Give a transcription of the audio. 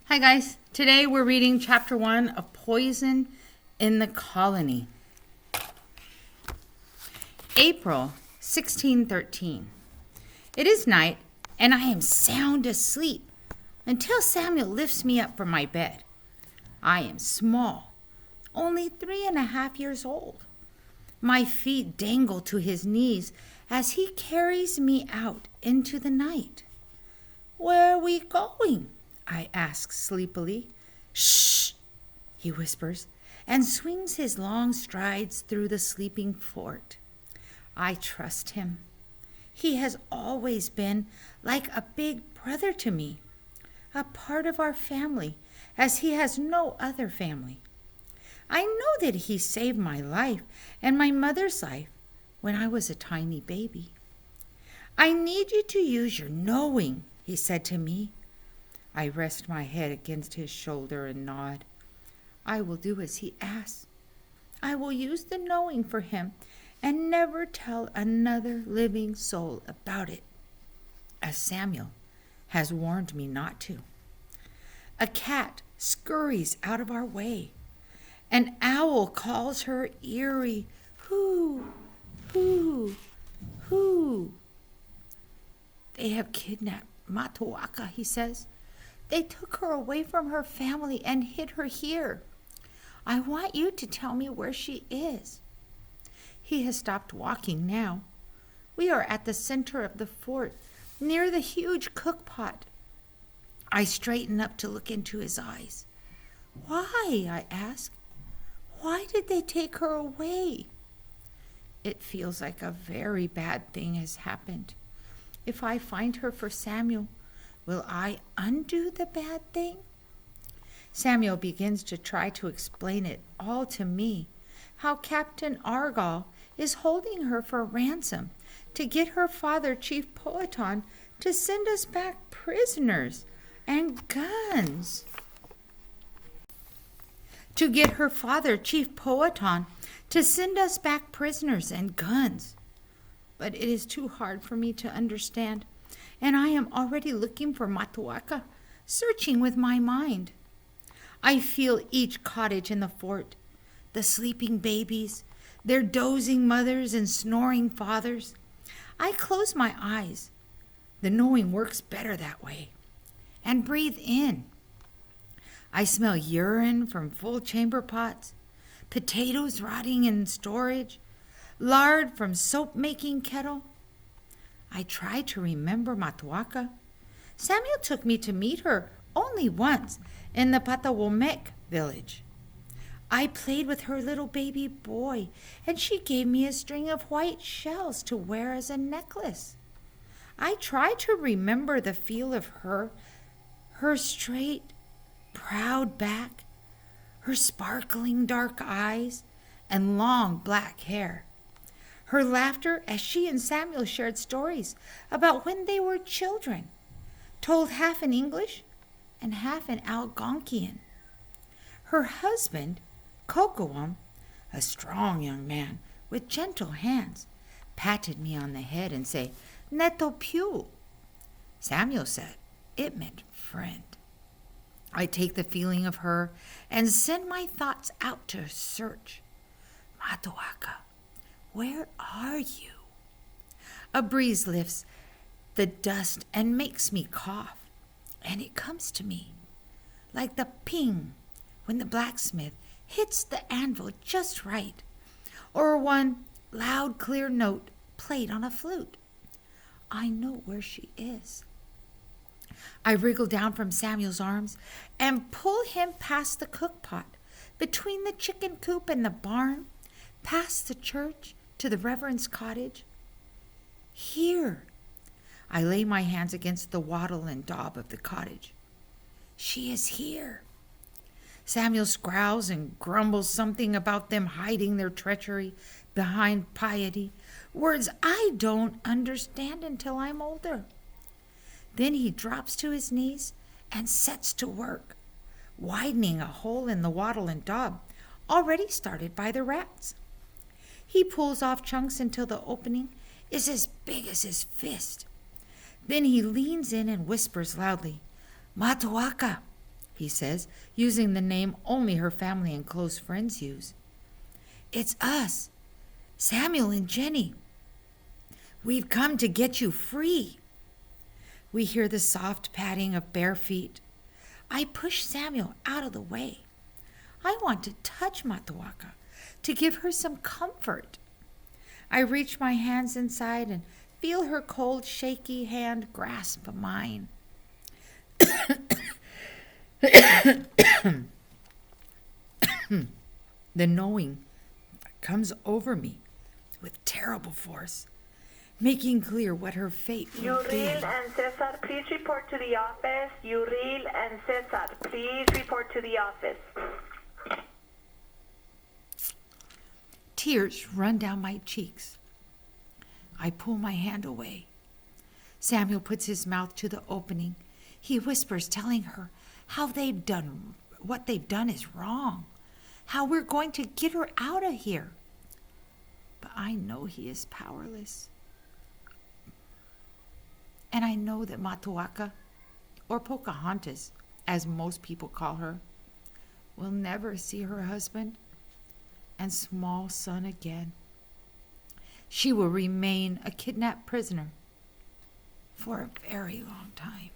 Hi guys, today we're reading chapter 1 of Poison in the Colony. April 1613. It is night and I am sound asleep until Samuel lifts me up from my bed. I am small, only 3.5 years old. My feet dangle to his knees as he carries me out into the night. "Where are we going?" I ask sleepily. "Shh," he whispers, and swings his long strides through the sleeping fort. I trust him. He has always been like a big brother to me, a part of our family, as he has no other family. I know that he saved my life and my mother's life when I was a tiny baby. "I need you to use your knowing," he said to me. I rest my head against his shoulder and nod. I will do as he asks. I will use the knowing for him and never tell another living soul about it, as Samuel has warned me not to. A cat scurries out of our way. An owl calls her eerie, "Hoo, hoo, hoo." "They have kidnapped Matoaka," he says. "They took her away from her family and hid her here. I want you to tell me where she is." He has stopped walking now. We are at the center of the fort, near the huge cook pot. I straighten up to look into his eyes. "Why?" I ask. "Why did they take her away?" It feels like a very bad thing has happened. If I find her for Samuel, will I undo the bad thing? Samuel begins to try to explain it all to me, how Captain Argall is holding her for ransom to get her father, Chief Powhatan, to send us back prisoners and guns. To get her father, Chief Powhatan, to send us back prisoners and guns. But it is too hard for me to understand, and I am already looking for Matoaka, searching with my mind. I feel each cottage in the fort, the sleeping babies, their dozing mothers and snoring fathers. I close my eyes. The knowing works better that way. And breathe in. I smell urine from full chamber pots, potatoes rotting in storage, lard from soap-making kettle. I try to remember Matoaka. Samuel took me to meet her only once in the Patawomek village. I played with her little baby boy, and she gave me a string of white shells to wear as a necklace. I try to remember the feel of her straight, proud back, her sparkling dark eyes, and long black hair. Her laughter as she and Samuel shared stories about when they were children, told half in English and half in Algonquian. Her husband, Kokowam, a strong young man with gentle hands, patted me on the head and said, "Neto Pew." Samuel said it meant friend. I take the feeling of her and send my thoughts out to search. "Matoaka, where are you?" A breeze lifts the dust and makes me cough, and it comes to me like the ping when the blacksmith hits the anvil just right, or one loud, clear note played on a flute. I know where she is. I wriggle down from Samuel's arms and pull him past the cook pot, between the chicken coop and the barn, past the church to the Reverend's cottage. Here. I lay my hands against the wattle and daub of the cottage. She is here. Samuel growls and grumbles something about them hiding their treachery behind piety, words I don't understand until I'm older. Then he drops to his knees and sets to work, widening a hole in the wattle and daub already started by the rats. He pulls off chunks until the opening is as big as his fist. Then he leans in and whispers loudly, "Matoaka, he says, using the name only her family and close friends use. It's us, Samuel and Jenny. We've come to get you free. We hear the soft padding of bare feet. I push Samuel out of the way. I want to touch Matuaka, to give her some comfort. I reach my hands inside and feel her cold, shaky hand grasp mine. The knowing comes over me with terrible force, making clear what her fate will be. Uriel and Cesar, please report to the office. Uriel and Cesar, please report to the office. Tears run down my cheeks. I pull my hand away. Samuel puts his mouth to the opening. He whispers, telling her how what they've done is wrong, how we're going to get her out of here. But I know he is powerless. And I know that Matuaka, or Pocahontas, as most people call her, will never see her husband and small son again. She will remain a kidnapped prisoner for a very long time.